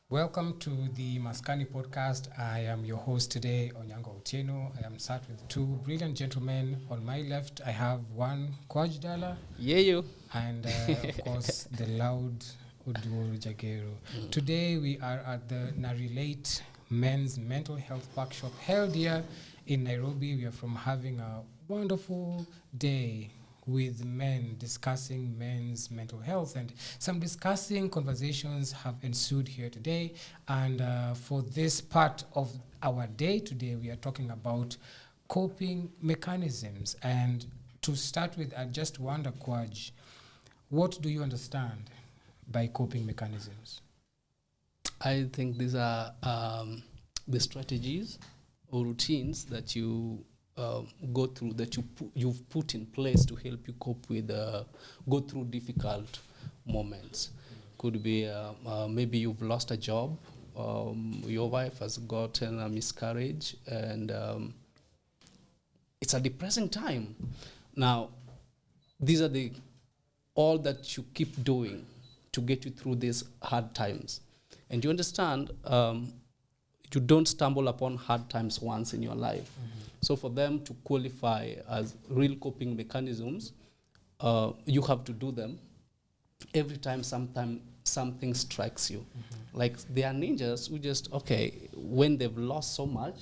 Welcome to the Maskani podcast. I am your host today, Onyango Otieno. I am sat with two brilliant gentlemen. On my left, I have one Kwaj Dala. Yeah, you. And of course, the loud Udur Jagero. Today, we are at the Narilate Men's Mental Health Workshop held here in Nairobi. We are from having a wonderful day with men discussing men's mental health, and some discussing conversations have ensued here today. And for this part of our day today, we are talking about coping mechanisms. And to start with, I just wonder, Kwaj, what do you understand by coping mechanisms? I think these are the strategies or routines that you go through, that you've put in place to help you cope with, go through difficult moments. Could be maybe you've lost a job, your wife has gotten a miscarriage, and it's a depressing time. Now, these are all that you keep doing to get you through these hard times. And you understand, you don't stumble upon hard times once in your life. Mm-hmm. So for them to qualify as real coping mechanisms, you have to do them every time something strikes you. Mm-hmm. Like they are ninjas who just, when they've lost so much,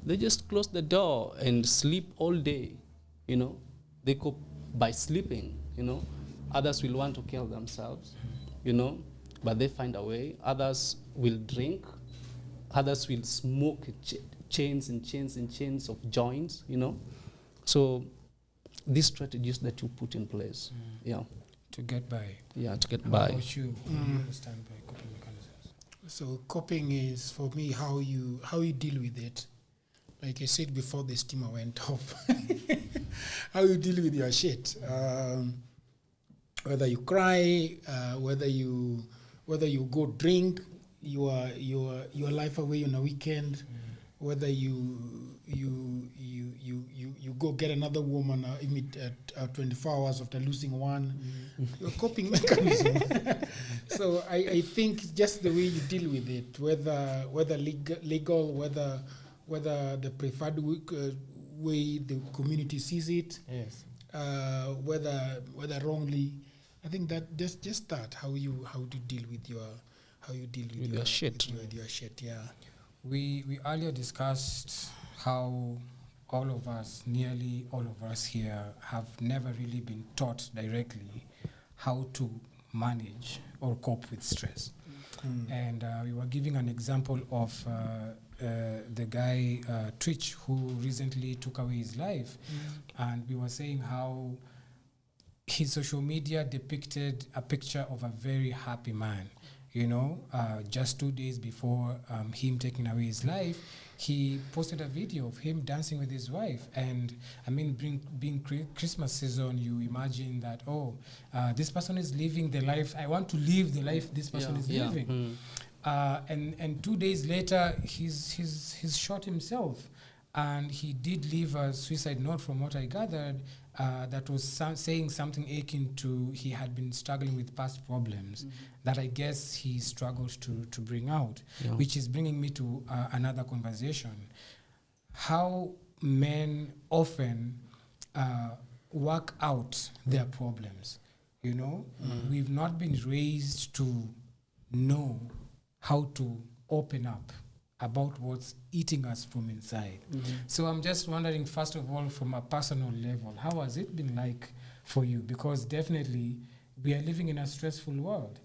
they just close the door and sleep all day, They cope by sleeping, Others will want to kill themselves, but they find a way. Others will drink. Others will smoke chains and chains and chains of joints, So these strategies that you put in place, To get by. Yeah, to get How by. about you? What do you understand by coping mechanisms? So coping is, for me, how you deal with it. Like I said before the steamer went off, how you deal with your shit. Whether you cry, whether you go drink your life away on a weekend, whether you go get another woman at 24 hours after losing one, your coping mechanism. So I think just the way you deal with it, whether legal, whether the preferred way the community sees it, yes, whether wrongly, I think that just that how to deal with your shit. With your shit, yeah. We earlier discussed how nearly all of us here, have never really been taught directly how to manage or cope with stress. And we were giving an example of the guy, Twitch, who recently took away his life. And we were saying how his social media depicted a picture of a very happy man. Just 2 days before him taking away his life, he posted a video of him dancing with his wife. And I mean, being Christmas season, you imagine that, this person is living the life, I want to live the life this person is living. And 2 days later, he's shot himself. And he did leave a suicide note, from what I gathered, that was saying something akin to he had been struggling with past problems that I guess he struggled to bring out, which is bringing me to another conversation. How men often work out their problems. We've not been raised to know how to open up about what's eating us from inside. So I'm just wondering, first of all, from a personal level, how has it been like for you? Because definitely we are living in a stressful world.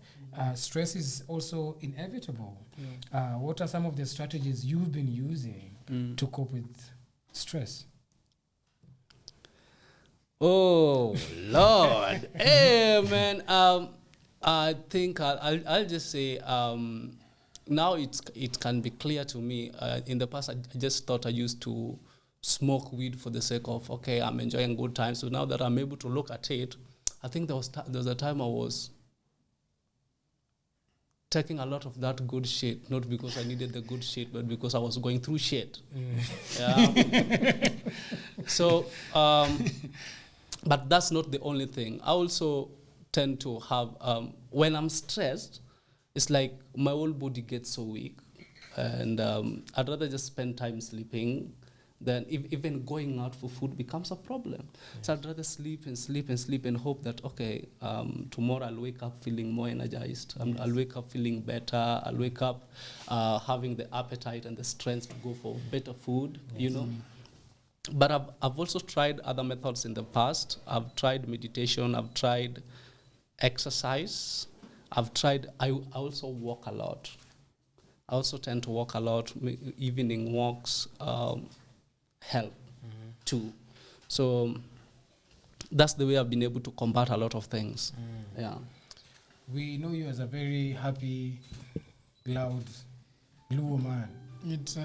Stress is also inevitable. What are some of the strategies you've been using to cope with stress? Oh, Lord. Hey, man. I think I'll just say, now it can be clear to me. In the past, I just thought I used to smoke weed for the sake of, I'm enjoying good time. So now that I'm able to look at it, I think there was a time I was taking a lot of that good shit, not because I needed the good shit, but because I was going through shit. So, but that's not the only thing. I also tend to have, when I'm stressed, it's like my whole body gets so weak, and I'd rather just spend time sleeping than even going out for food becomes a problem. So I'd rather sleep and sleep and sleep and hope that, okay, tomorrow I'll wake up feeling more energized. I'll wake up feeling better. I'll wake up having the appetite and the strength to go for better food, you know. But I've also tried other methods in the past. I've tried meditation. I've tried exercise. I also walk a lot. I also tend to walk a lot. Evening walks help too. So that's the way I've been able to combat a lot of things. Yeah. We know you as a very happy, loud, blue man. It's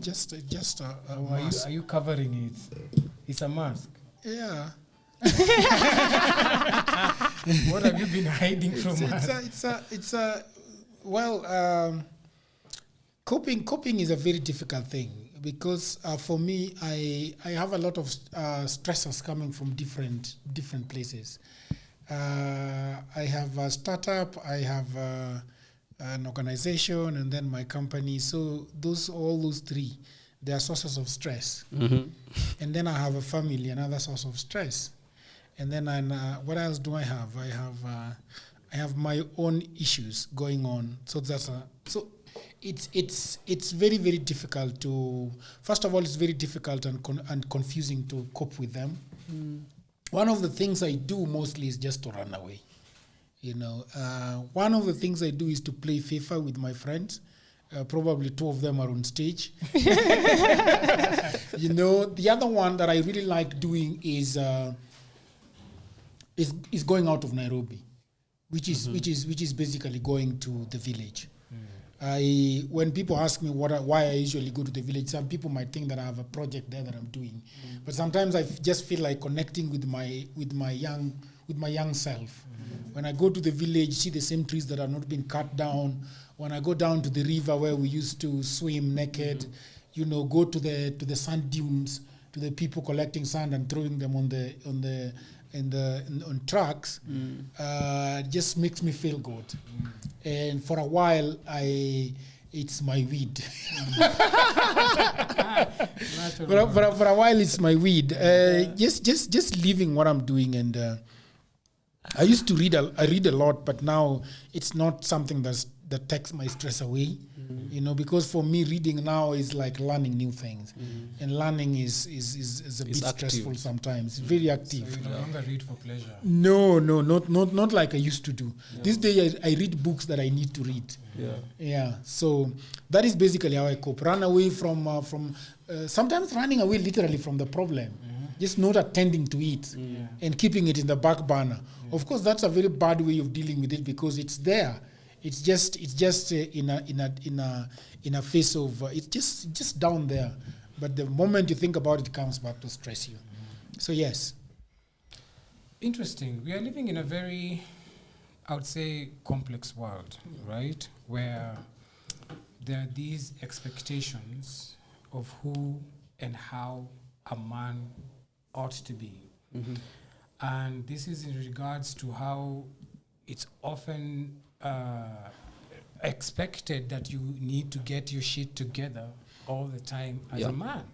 just a Are mask. you covering it? It's a mask. Yeah. What have you been hiding from us? Coping is a very difficult thing because for me, I have a lot of stressors coming from different places. I have a startup, I have an organization, and then my company. So all those three, they are sources of stress. Mm-hmm. And then I have a family, another source of stress. And then what else do I have? I have my own issues going on. So it's very, very difficult to. First of all, it's very difficult and confusing to cope with them. One of the things I do mostly is just to run away. You know, one of the things I do is to play FIFA with my friends. Probably two of them are on stage. You know, the other one that I really like doing is going out of Nairobi, which is basically going to the village. When people ask me why I usually go to the village, some people might think that I have a project there that I'm doing, but sometimes I just feel like connecting with my young self. When I go to the village, see the same trees that have not been cut down. When I go down to the river where we used to swim naked, you know, go to the sand dunes, to the people collecting sand and throwing them on trucks, just makes me feel good. And for a while, it's my weed. For a while, it's my weed. Just living what I'm doing, and I used to read. I read a lot, but now it's not something that takes my stress away. You know, because for me, reading now is like learning new things, and learning is a bit stressful sometimes. It's very active. So you no longer read for pleasure. No, not like I used to do. Yeah. These days I read books that I need to read. Yeah. So that is basically how I cope. Run away from sometimes running away literally from the problem, just not attending to it and keeping it in the back burner. Of course, that's a very bad way of dealing with it because it's there. It's just in a phase of it's just down there, but the moment you think about it, it comes back to stress you. So yes. Interesting. We are living in a very, I would say, complex world, right? Where there are these expectations of who and how a man ought to be, and this is in regards to how it's often expected that you need to get your shit together all the time as a man,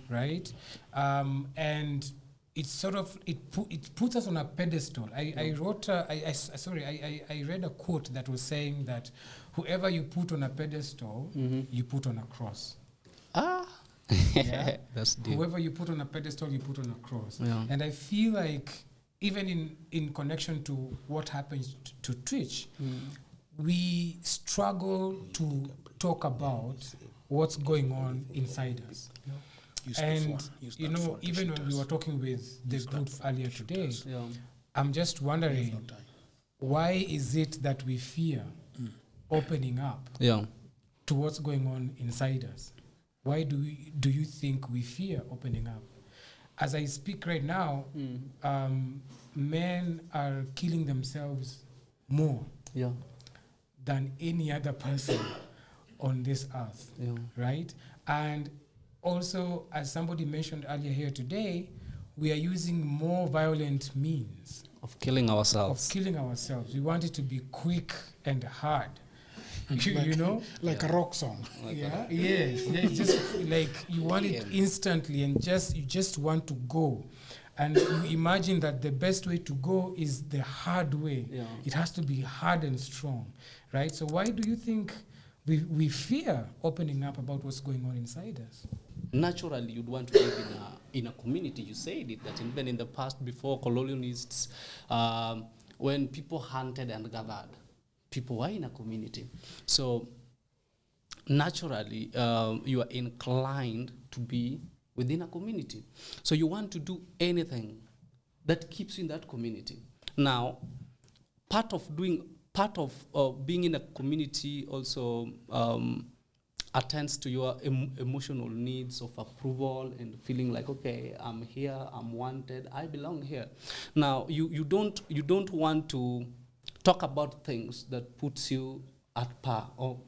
right? And it's sort of it puts us on a pedestal. I read a quote that was saying that whoever you put on a pedestal, you put on a cross. Yeah? That's deep. Whoever you put on a pedestal, you put on a cross. Yeah. And I feel like even in connection to what happens to Twitch, we struggle to talk about what's going on inside us. And, you know, even when we were talking with the group earlier today, I'm just wondering, why is it that we fear opening up to what's going on inside us? Why do you think we fear opening up? As I speak right now, men are killing themselves more than any other person on this earth, right? And also, as somebody mentioned earlier here today, we are using more violent means of killing ourselves. We want it to be quick and hard. you know, like a rock song. yeah, yes, yeah, it's just like you want it instantly, and you just want to go, and you imagine that the best way to go is the hard way. Yeah. It has to be hard and strong, right? So why do you think we fear opening up about what's going on inside us? Naturally, you'd want to live in a community. You said it, that even in the past, before colonialists, when people hunted and gathered, people were in a community. So naturally, you are inclined to be within a community. So you want to do anything that keeps you in that community. Now, part of being in a community also attends to your emotional needs of approval and feeling like, okay, I'm here, I'm wanted, I belong here. Now, you don't want to talk about things that puts you at par or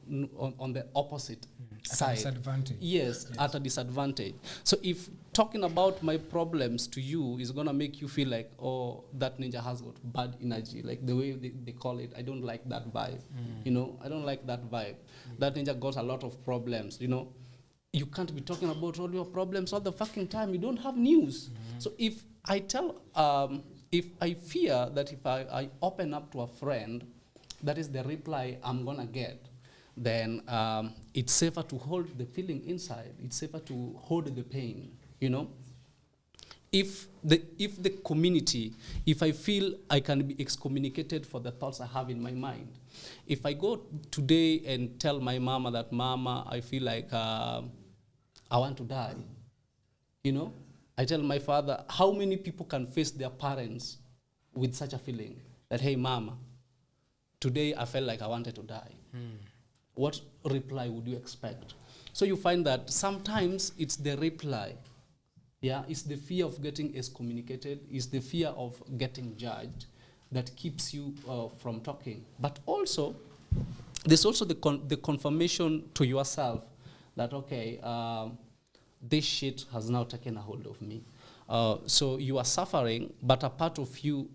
on the opposite side. At a disadvantage. Yes, at a disadvantage. So if talking about my problems to you is going to make you feel like, oh, that ninja has got bad energy, like the way they call it, I don't like that vibe. You know, I don't like that vibe. That ninja got a lot of problems, you know. You can't be talking about all your problems all the fucking time. You don't have news. So if I fear that if I open up to a friend, that is the reply I'm going to get, then it's safer to hold the feeling inside. It's safer to hold the pain, you know. If the community, if I feel I can be excommunicated for the thoughts I have in my mind, if I go today and tell my mama that, Mama, I feel like I want to die, you know, I tell my father, how many people can face their parents with such a feeling that, hey, Mama, today I felt like I wanted to die. What reply would you expect? So you find that sometimes it's the reply. Yeah, it's the fear of getting excommunicated, it's the fear of getting judged that keeps you from talking. But also, there's also the confirmation to yourself that, okay, this shit has now taken a hold of me. So you are suffering, but a part of you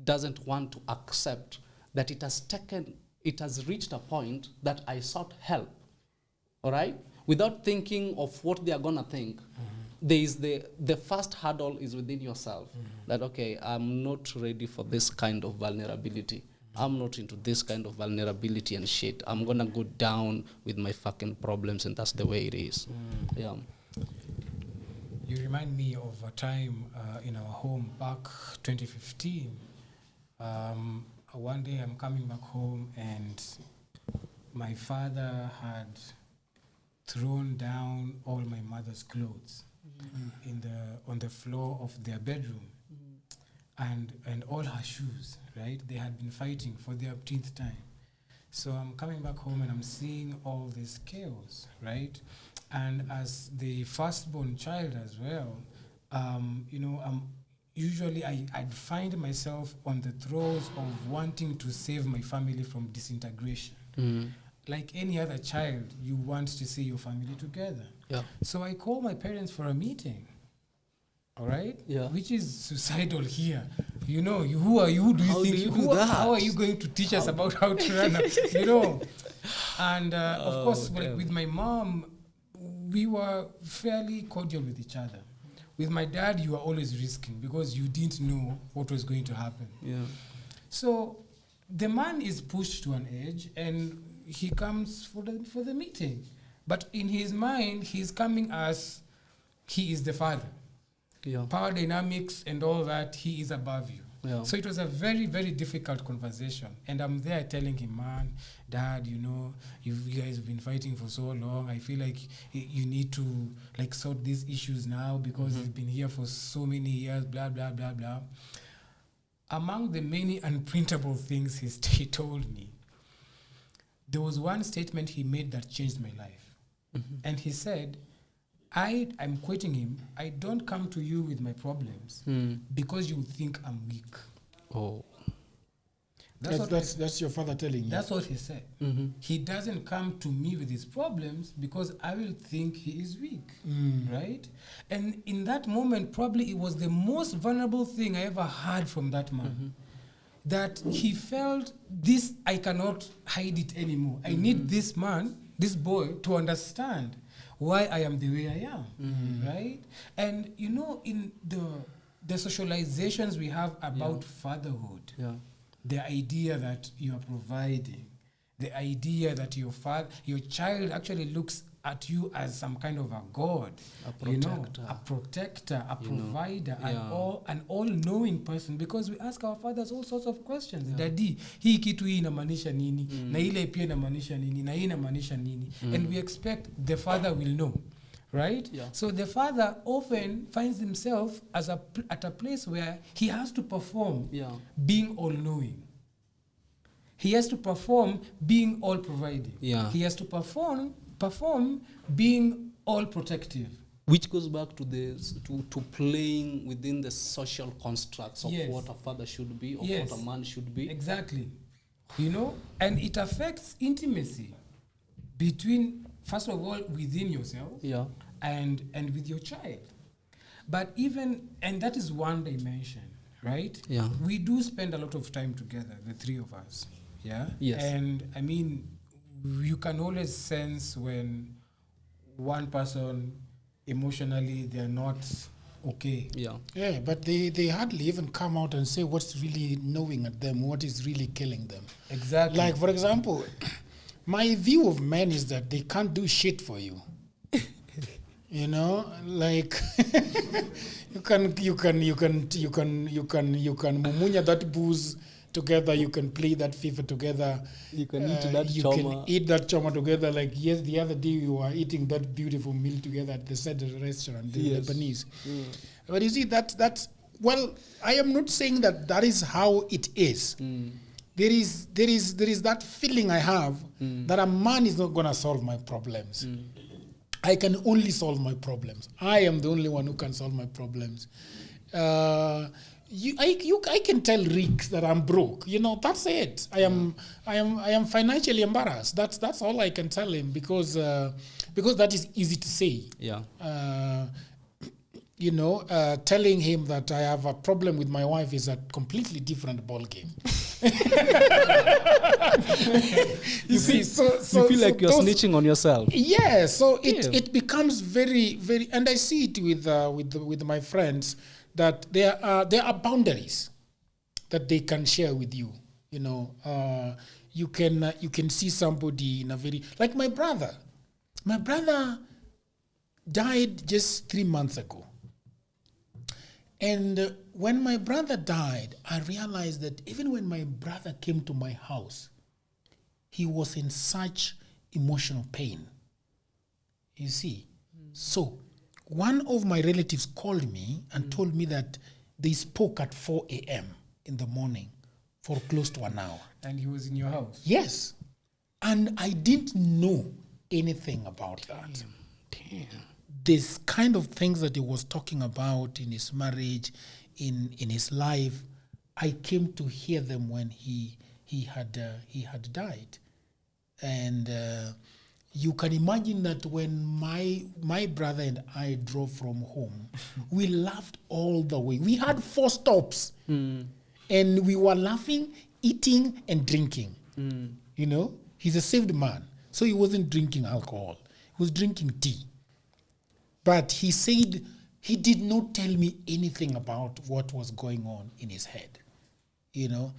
doesn't want to accept that it has reached a point that I sought help, all right? Without thinking of what they are gonna think. There is the first hurdle is within yourself, that, okay, I'm not ready for this kind of vulnerability. I'm not into this kind of vulnerability and shit. I'm gonna go down with my fucking problems, and that's the way it is. Yeah. You remind me of a time in our home back 2015. One day I'm coming back home and my father had thrown down all my mother's clothes on the floor of their bedroom, and all her shoes, right? They had been fighting for the 18th time. So I'm coming back home and I'm seeing all this chaos, right? And as the firstborn child as well, usually I'd find myself on the throes of wanting to save my family from disintegration. Like any other child, you want to see your family together. Yeah. So I call my parents for a meeting, all right? Yeah. Which is suicidal here. You know, who are you? Do you How think do you do that? How are you going to teach us about how to run you know? And of course, with my mom, we were fairly cordial with each other. With my dad, you were always risking because you didn't know what was going to happen. Yeah. So the man is pushed to an edge and he comes for the meeting. But in his mind, he's coming as he is the father. Yeah. Power dynamics and all that, he is above you. Yeah. So it was a very, very difficult conversation. And I'm there telling him, man, Dad, you know, you guys have been fighting for so long. I feel like you need to like sort these issues now because it's been here for so many years, blah, blah, blah, blah. Among the many unprintable things he told me, there was one statement he made that changed my life. And he said, I'm quoting him, I don't come to you with my problems because you think I'm weak. Oh. That's your father telling you. That's what he said. He doesn't come to me with his problems because I will think he is weak, right? And in that moment, probably it was the most vulnerable thing I ever heard from that man. that he felt this, I cannot hide it anymore. I need this man, this boy, to understand why I am the way I am, right? And you know, in the socializations we have about fatherhood, the idea that you are providing, the idea that your child actually looks at you as some kind of a god, a protector, a provider, an all-knowing person, because we ask our fathers all sorts of questions. Daddy, hii kitu hii inamaanisha nini? Na ile pia inamaanisha nini? Na hii inamaanisha nini? And we expect the father will know, right? So the father often finds himself at a place where he has to perform being all-knowing. He has to perform being all-providing. He has to perform being all protective, which goes back to to playing within the social constructs of what a father should be, or what a man should be. Exactly. You know, and it affects intimacy between, first of all, within yourself and with your child. But and that is one dimension, right? We do spend a lot of time together, the three of us. And I mean, you can always sense when one person emotionally they're not okay. But they hardly even come out and say what's really gnawing at them, what is really killing them. Exactly. Like, for example, my view of men is that they can't do shit for you. You know, like you can mumunya that booze together, you can play that FIFA together, you can eat that can eat that choma together. Like, yes, the other day we were eating that beautiful meal together at the Cedar restaurant, the Lebanese. But you see, that's well, I am not saying that is how it is. There is that feeling I have that a man is not gonna solve my problems. I can only solve my problems. I am the only one who can solve my problems. I can tell Rick that I'm broke. You know, that's it. I am financially embarrassed. That's all I can tell him, because that is easy to say. You know, telling him that I have a problem with my wife is a completely different ball game. you see, so you feel like you're snitching on yourself. Yeah, so it becomes very, very, and I see it with my friends, that there are boundaries that they can share with you. You know, you can see somebody in a very, like my brother. My brother died just 3 months ago. And when my brother died, I realized that even when my brother came to my house, he was in such emotional pain. You see? So one of my relatives called me and told me that they spoke at 4 a.m. in the morning for close to an hour. And he was in your house? Yes. And I didn't know anything about that. Damn. This kind of things that he was talking about in his marriage, in his life, I came to hear them when he had died. And you can imagine that when my brother and I drove from home, we laughed all the way. We had 4 stops, and we were laughing, eating, and drinking. You know, he's a saved man, so he wasn't drinking alcohol. He was drinking tea. But he said he did not tell me anything about what was going on in his head, you know.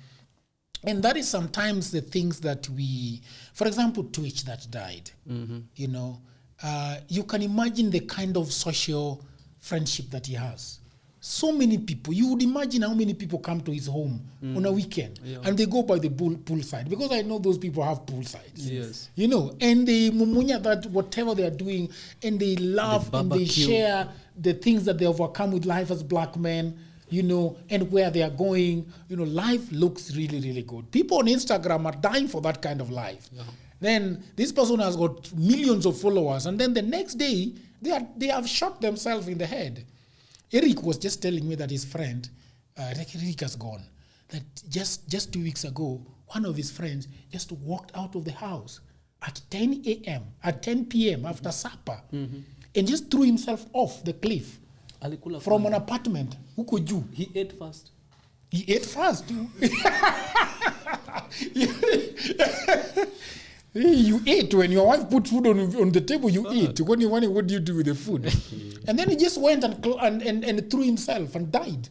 And that is sometimes the things that we, for example, Twitch that died, you know, you can imagine the kind of social friendship that he has. So many people, you would imagine how many people come to his home on a weekend and they go by the poolside, because I know those people have poolsides. Yes. You know, and they mumunya that whatever they are doing, and they laugh and they share the things that they overcome with life as black men, you know, and where they are going. You know, life looks really, really good. People on Instagram are dying for that kind of life. Then this person has got millions of followers, and then the next day they have shot themselves in the head. Eric was just telling me that his friend, Eric has gone, that just 2 weeks ago, one of his friends just walked out of the house at 10 a.m., at 10 p.m. after supper, and just threw himself off the cliff from an apartment. He ate first. He ate fast. You ate when your wife put food on the table. You eat. What do you do with the food? And then he just went and threw himself and died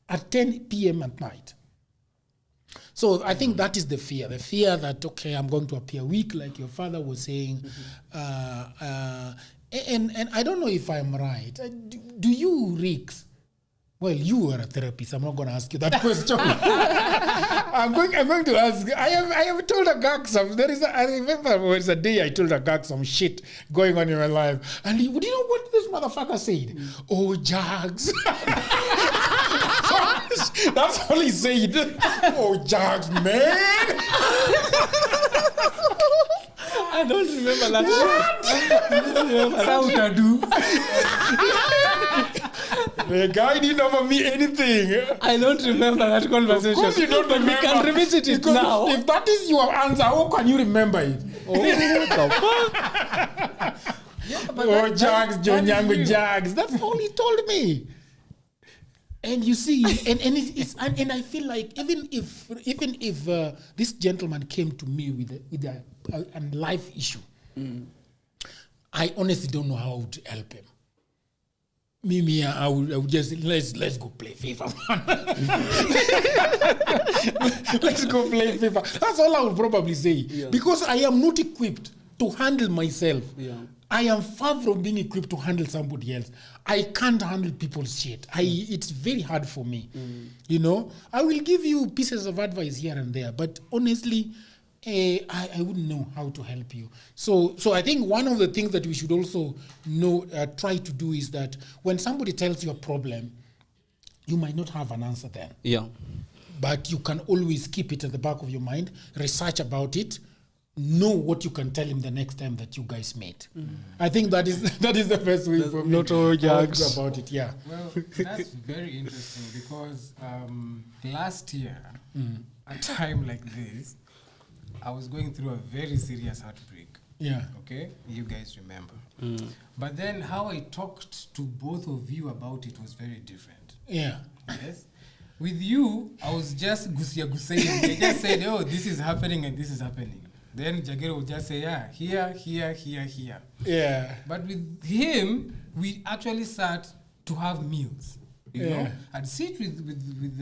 at 10 p.m. at night. So I think that is the fear that, okay, I'm going to appear weak, like your father was saying. And I don't know if I'm right. Do you, Rix? Well, you are a therapist. I'm not going to ask you that question. I'm going to ask. I have told a gag some. I remember there was a day I told a gag some shit going on in my life, and do you know what this motherfucker said? Oh, Jags. That's all he said. Oh, Jags, man. I don't remember that. Sound do. The guy didn't offer me anything. I don't remember that conversation. Of course you don't remember. We can revisit it because now. If that is your answer, how can you remember it? Oh, what the fuck? Oh, Jags, John Yango Jags. That's all he told me. And you see, and I feel like even if this gentleman came to me with a life issue, I honestly don't know how to help him. Me, I would just let's go play FIFA. Let's go play FIFA. That's all I would probably say, because I am not equipped to handle myself. Yeah. I am far from being equipped to handle somebody else. I can't handle people's shit. It's very hard for me. You know, I will give you pieces of advice here and there, but honestly, I wouldn't know how to help you. So I think one of the things that we should also try to do is that when somebody tells you a problem, you might not have an answer then. Yeah. But you can always keep it at the back of your mind, research about it, know what you can tell him the next time that you guys meet. I think that is the best way for me not all Jags. about it. Yeah. Well, that's very interesting because last year, a time like this, I was going through a very serious heartbreak. Yeah. Okay? You guys remember. But then how I talked to both of you about it was very different. Yeah. Yes? With you, I was just gusia. I just said, oh, this is happening and this is happening. Then Jagero would just say, yeah, here. Yeah. But with him, we actually sat to have meals. You know, I'd sit with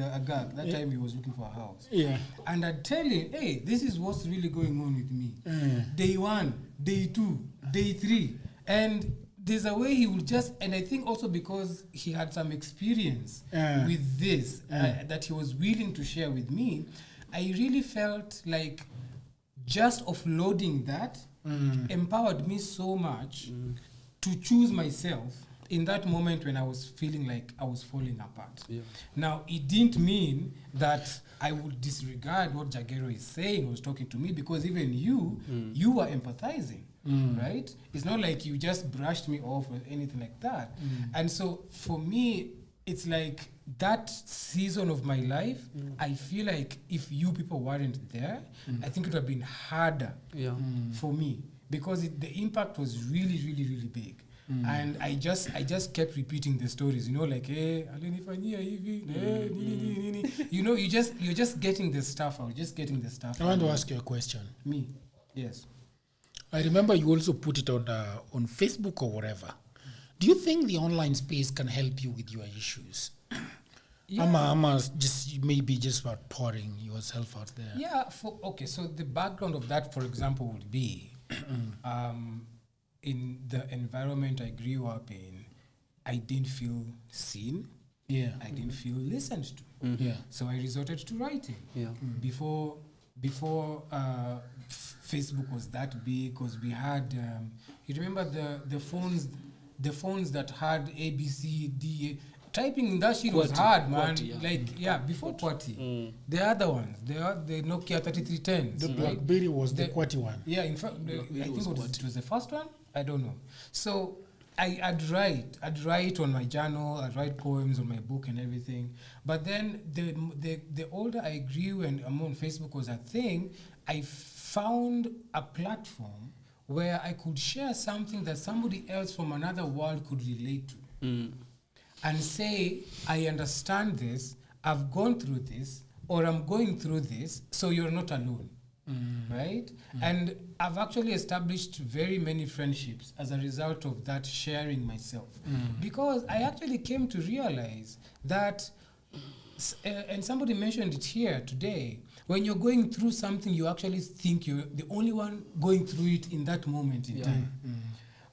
Agag. That time he was looking for a house. Yeah. And I'd tell him, hey, this is what's really going on with me. Day 1, day 2, day 3. And there's a way he would just, and I think also because he had some experience with this that he was willing to share with me, I really felt like just offloading that empowered me so much to choose myself in that moment when I was feeling like I was falling apart. Yeah. Now, it didn't mean that I would disregard what Jagero is saying, was talking to me, because even you were empathizing, right? It's not like you just brushed me off or anything like that. And so for me, it's like that season of my life, I feel like if you people weren't there, I think it would have been harder for me, because the impact was really, really, really big. And I just kept repeating the stories, you know, like, hey, alinifanyia hivi, nini. You know, you're just getting the stuff out, I want to ask you a question. Me, yes. I remember you also put it on Facebook or whatever. Do you think the online space can help you with your issues? Yeah. I'm just maybe just about pouring yourself out there. Yeah. So the background of that, for example, would be in the environment I grew up in, I didn't feel seen. Yeah. I didn't feel listened to. Yeah. So I resorted to writing. Yeah. Before Facebook was that big, because we had you remember the phones that had A, B, C, D. Typing in that shit was hard, man. Before QWERTY. The other ones, the Nokia 3310s. The BlackBerry was the QWERTY one. Yeah, in fact, I think it was the first one. I don't know. So I'd write on my journal, I'd write poems on my book and everything. But then the older I grew and I'm on Facebook was a thing, I found a platform where I could share something that somebody else from another world could relate to. And say, I understand this, I've gone through this, or I'm going through this, so you're not alone. Right? And I've actually established very many friendships as a result of that sharing myself. Because I actually came to realize that, and somebody mentioned it here today, when you're going through something, you actually think you're the only one going through it in that moment in time.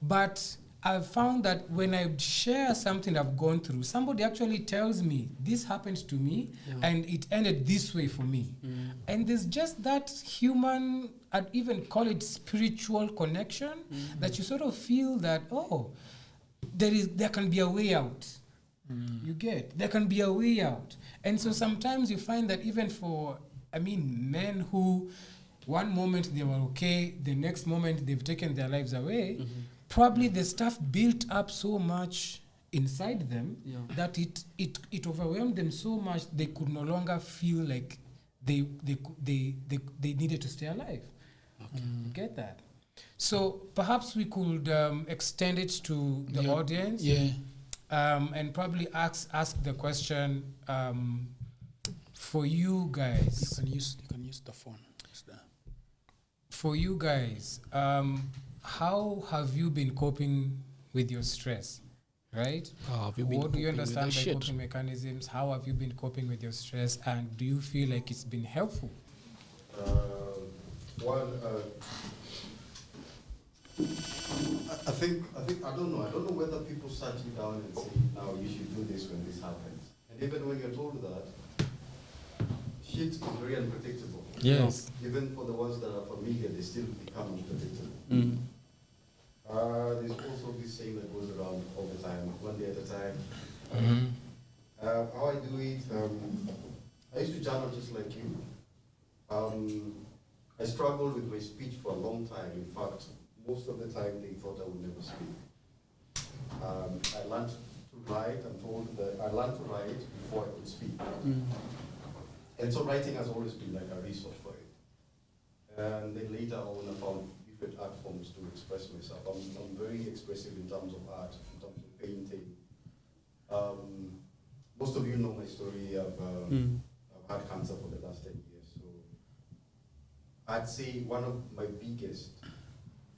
But I've found that when I share something I've gone through, somebody actually tells me, this happened to me, and it ended this way for me. And there's just that human, I'd even call it spiritual connection, that you sort of feel that, oh, there can be a way out. You get, there can be a way out. And so sometimes you find that even for, men who one moment they were okay, the next moment they've taken their lives away, probably the stuff built up so much inside them that it overwhelmed them so much they could no longer feel like they needed to stay alive. You get that? So perhaps we could extend it to the audience, and probably ask the question, for you guys. You can use the phone. It's there. For you guys, how have you been coping with your stress? Right? What do you understand by coping mechanisms? How have you been coping with your stress? And do you feel like it's been helpful? I think I don't know whether people sat you down and say, now you should do this when this happens. And even when you're told that, shit is very unpredictable. Yes. Even for the ones that are familiar, they still become unpredictable. There's also this saying that goes around all the time, one day at a time. How I do it, I used to journal just like you. I struggled with my speech for a long time. In fact, most of the time they thought I would never speak. I learned to write. I'm told that I learned to write before I could speak. And so writing has always been like a resource for it. And then later on I found different art forms to express myself. I'm very expressive in terms of art, in terms of painting. Most of you know my story. I've had cancer for the last 10 years. So I'd say one of my biggest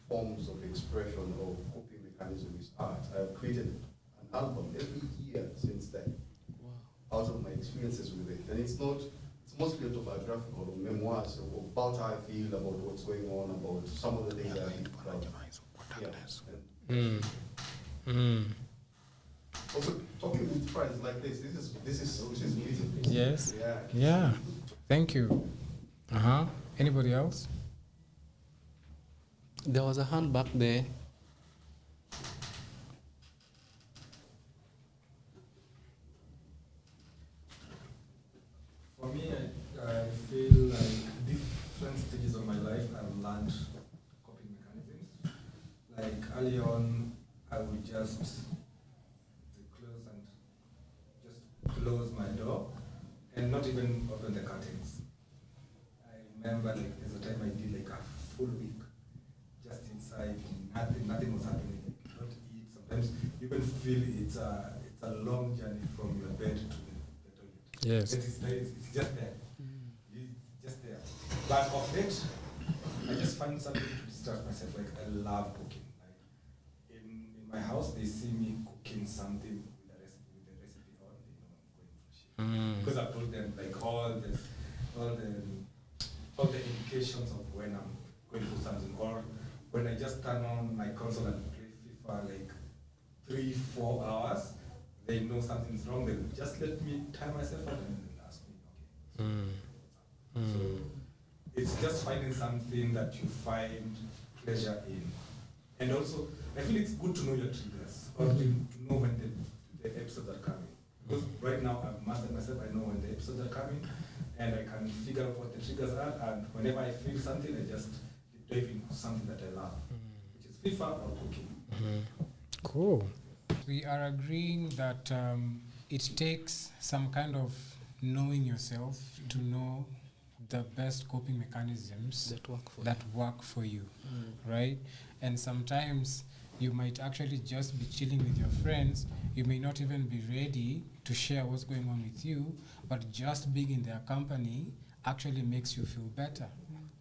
forms of expression or coping mechanism is art. I've created an album every year since then, out of my experiences with it. And it's mostly autobiographical, or memoirs about how I feel, about what's going on, about some of the things I think about. Also, talking with friends like this is beautiful. Yes. Yeah. Yeah. Thank you. Anybody else? There was a hand back there. For me, I feel like different stages of my life I've learned coping mechanisms. Like early on, I would just close my door and not even open the curtains. I remember there's a time I did like a full week just inside, nothing was happening. You could not eat. Sometimes you even feel it's a long journey from your bed to the toilet. Yes. It's just there. It's just there. But of late, I just find something to distract myself. Like I love cooking. Like in my house, they see me cooking something with the recipe on. They know I'm going for shit. Because I've told them like all the indications of when I'm going for something, or when I just turn on my console and play FIFA like 3-4 hours, they know something's wrong. They just let me tie myself up and then ask me, okay. So it's just finding something that you find pleasure in. And also, I feel it's good to know your triggers, or to know when the episodes are coming. Because right now I've mastered myself, I know when the episodes are coming, and I can figure out what the triggers are, and whenever I feel something, I just dive into something that I love, which is FIFA or cooking. Cool. We are agreeing that it takes some kind of knowing yourself to know the best coping mechanisms that work for you, right? And sometimes you might actually just be chilling with your friends, you may not even be ready to share what's going on with you, but just being in their company actually makes you feel better,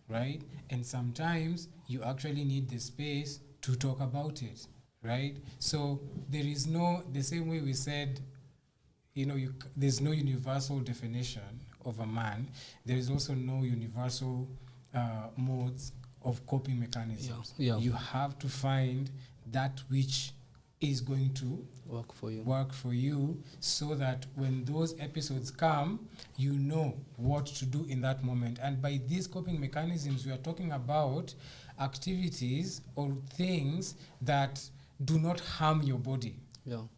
right? And sometimes you actually need the space to talk about it, right? So there is no, the same way we said, there's no universal definition of a man. There is also no universal modes of coping mechanisms. Yeah. You have to find that which is going to Work for you, so that when those episodes come, you know what to do in that moment. And by these coping mechanisms, we are talking about activities or things that do not harm your body. Yeah.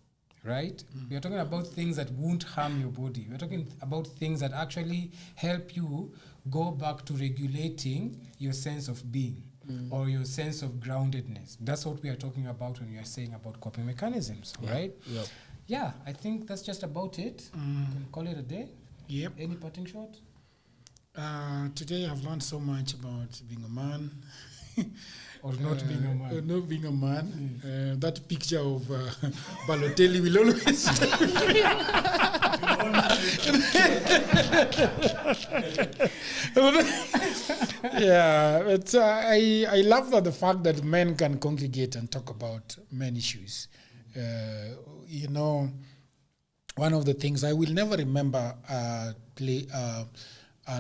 Right? We are talking about things that won't harm your body. We're talking about things that actually help you go back to regulating your sense of being or your sense of groundedness. That's what we are talking about when we are saying about coping mechanisms, right? Yep. Yeah, I think that's just about it. Can call it a day. Yep. Any parting shot? Today I've learned so much about being a man. Or not being a man. Not being a man. That picture of Balotelli will always yeah, but I love that the fact that men can congregate and talk about men issues. One of the things I will never remember an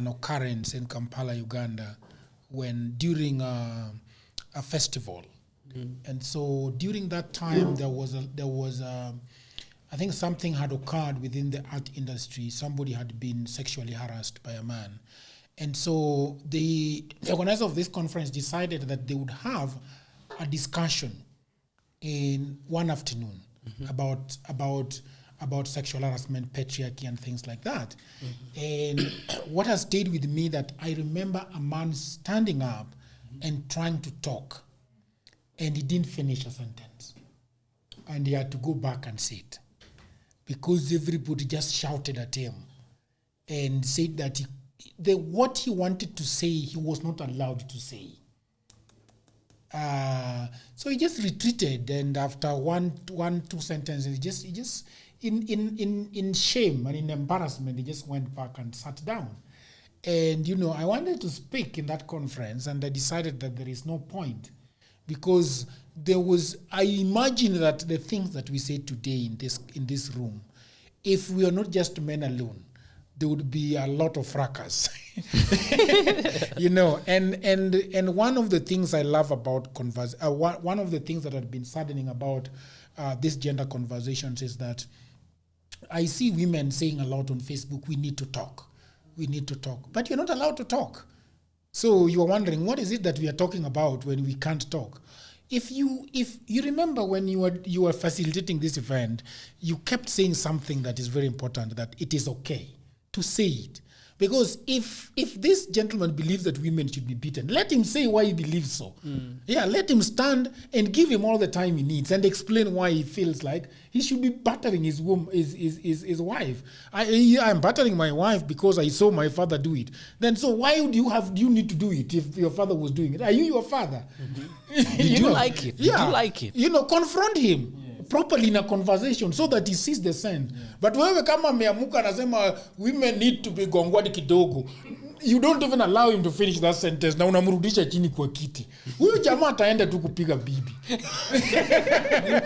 occurrence in Kampala, Uganda, when during a festival, and so during that time there was I think something had occurred within the art industry. Somebody had been sexually harassed by a man. And so the organizer of this conference decided that they would have a discussion in one afternoon about sexual harassment, patriarchy, and things like that. And what has stayed with me that I remember a man standing up and trying to talk, and he didn't finish a sentence. And he had to go back and sit because everybody just shouted at him and said that what he wanted to say, he was not allowed to say. So he just retreated, and after two sentences, he just in shame and in embarrassment, he just went back and sat down. And I wanted to speak in that conference, and I decided that there is no point, because I imagine that the things that we say today in this room, if we are not just men alone, there would be a lot of fracas. And one of the things I love about one of the things that have been saddening about these gender conversations is that I see women saying a lot on Facebook, we need to talk, but you're not allowed to talk. So you are wondering, what is it that we are talking about when we can't talk? If you remember when you were facilitating this event, you kept saying something that is very important, that it is okay to say it. Because if this gentleman believes that women should be beaten, let him say why he believes so. Yeah, let him stand and give him all the time he needs and explain why he feels like he should be battering his wife. I'm battering my wife because I saw my father do it. Then so why do you need to do it if your father was doing it? Are you your father? Did you like it? Yeah. Did you like it? Confront him. Properly in a conversation so that he sees the sense. But wewe kama ameamuka anasema women need to be gongwadi kidogo, you don't even allow him to finish that sentence na unamrudisha chini kwa kiti. Huyu jamaa ataenda tu kupiga bibi.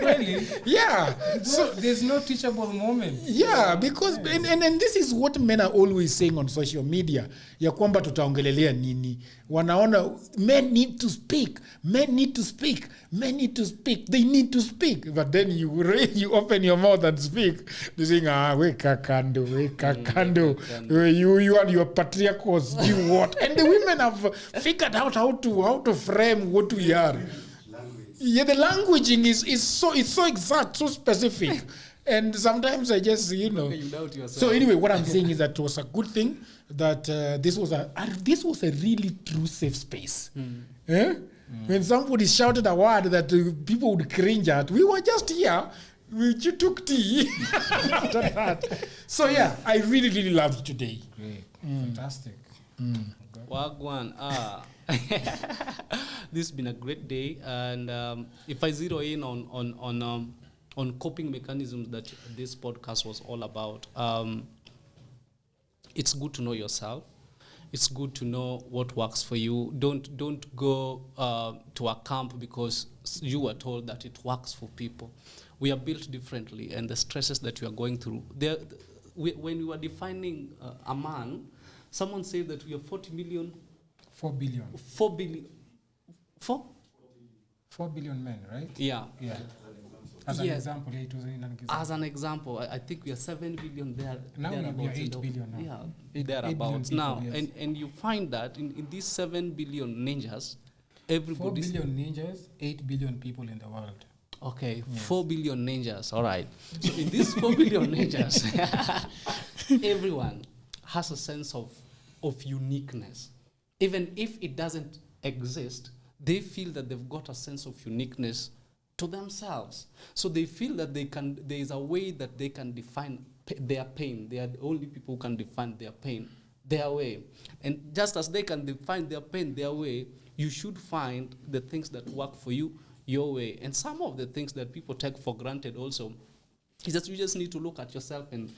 Really? Yeah. So there's no teachable moment. Yeah, because and this is what men are always saying on social media, ya kwamba tutaongelelea nini. Wanaona men need to speak, they need to speak. But then you open your mouth and speak, they saying, weka kando. You and your patriarchals do what? And the women have figured out how to frame what we are. Yeah, the languaging is so exact, so specific. And sometimes I just, So anyway, what I'm saying is that it was a good thing that this was a really true safe space. When somebody shouted a word that people would cringe at, we were just here. You took tea after that. So yeah, I really, really loved today. Great. Fantastic. Wagwan. This has been a great day, and if I zero in on on coping mechanisms that this podcast was all about. It's good to know yourself. It's good to know what works for you. Don't go to a camp because you were told that it works for people. We are built differently, and the stresses that we are going through. When we were defining a man, someone said that we are 40 million. 4 billion. 4 billion. 4? 4 billion men, right? Yeah. Yeah. As an example, it was an example. As an example, I think we are 7 billion there. Now we are 8 billion now. Yeah, thereabouts now. Yes. And you find that in these 7 billion ninjas, everybody... 4 billion ninjas, 8 billion people in the world. Okay, Yes. 4 billion ninjas, all right. So in these 4 billion ninjas, everyone has a sense of uniqueness. Even if it doesn't exist, they feel that they've got a sense of uniqueness to themselves. So they feel that there is a way that they can define their pain. They are the only people who can define their pain their way. And just as they can define their pain their way, you should find the things that work for you your way. And some of the things that people take for granted also is that you just need to look at yourself and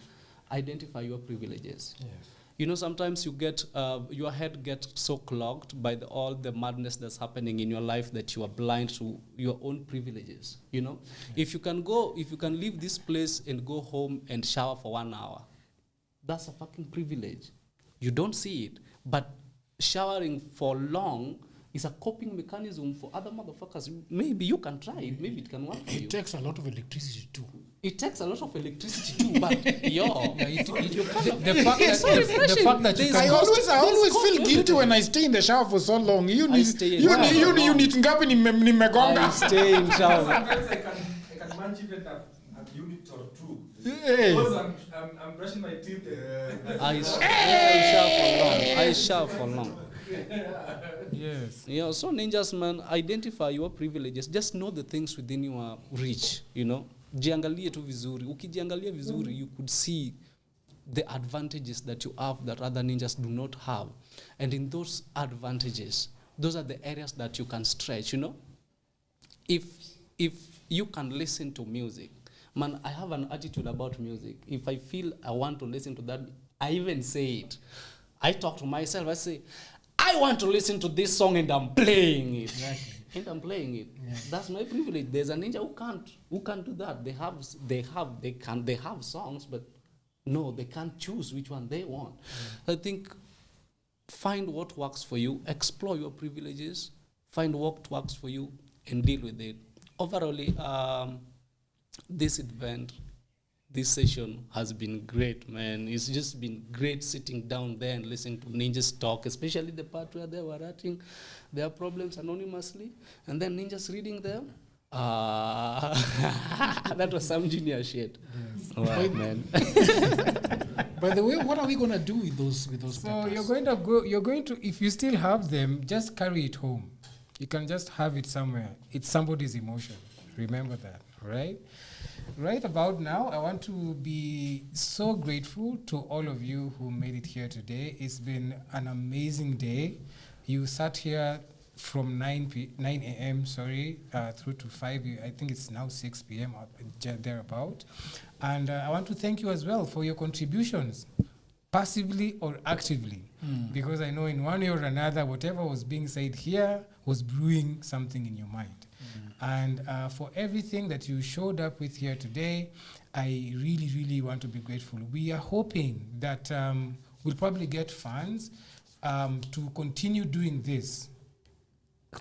identify your privileges. Yes. You know, sometimes you get your head gets so clogged by all the madness that's happening in your life that you are blind to your own privileges. You know, if you can leave this place and go home and shower for 1 hour, that's a fucking privilege. You don't see it, but showering for long is a coping mechanism for other motherfuckers. Maybe you can try it. Maybe it can work for you. It takes a lot of electricity too. It takes a lot of electricity too, but the fact that you I always feel guilty when I stay in the shower for so long. You need ngapi nimegonga. I stay in shower. Sometimes I can manage even a unit or two. Hey. Because I'm brushing my teeth. I shower for long. Yes. Yeah, so ninjas, man, identify your privileges. Just know the things within your reach, you know. Jiangalie tu vizuri. Ukijiangalia vizuri, you could see the advantages that you have that other ninjas do not have. And in those advantages, those are the areas that you can stretch, you know. If you can listen to music, man, I have an attitude about music. If I feel I want to listen to that, I even say it. I talk to myself, I say, I want to listen to this song and I'm playing it. Exactly. And I'm playing it. Yeah. That's my privilege. There's a ninja who can't do that. They have songs, but no, they can't choose which one they want. I think find what works for you, explore your privileges, find what works for you, and deal with it. Overall, this event, this session has been great, man. It's just been great sitting down there and listening to ninjas talk, especially the part where they were writing their problems anonymously, and then ninjas reading them. That was some genius shit. Yes. Wow, man. By the way, what are we gonna do with those So papers? you're going to, if you still have them, just carry it home. You can just have it somewhere. It's somebody's emotion. Remember that, right? Right about now, I want to be so grateful to all of you who made it here today. It's been an amazing day. You sat here from 9 a.m. Through to 5. I think it's now 6 p.m. or thereabout. And I want to thank you as well for your contributions, passively or actively, because I know in one way or another, whatever was being said here was brewing something in your mind. And for everything that you showed up with here today, I really, really want to be grateful. We are hoping that we'll probably get funds to continue doing this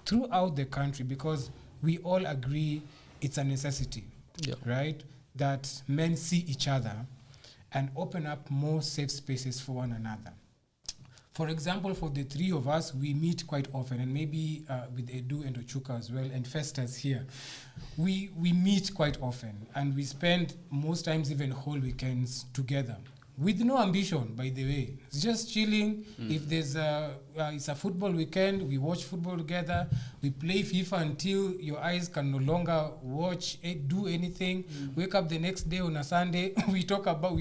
throughout the country, because we all agree it's a necessity, right? That men see each other and open up more safe spaces for one another. For example, for the three of us, we meet quite often, and maybe with Edu and Ochuka as well, and Festus here. We meet quite often, and we spend most times even whole weekends together. With no ambition, by the way. It's just chilling. If there's it's a football weekend, we watch football together. We play FIFA until your eyes can no longer do anything. Wake up the next day on a Sunday. We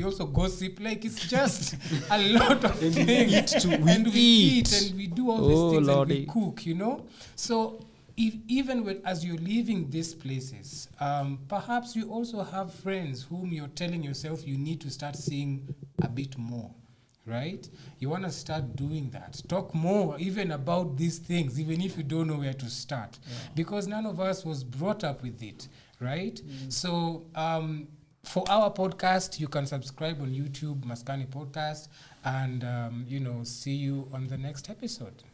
also gossip. Like, it's just a lot of things. We eat. And we eat and we do all these things, Lordy. And we cook, you know. So even as you're leaving these places, perhaps you also have friends whom you're telling yourself you need to start seeing a bit more, right? You want to start doing that. Talk more even about these things, even if you don't know where to start. Yeah. Because none of us was brought up with it, right? So for our podcast, you can subscribe on YouTube, Maskani Podcast, and see you on the next episode.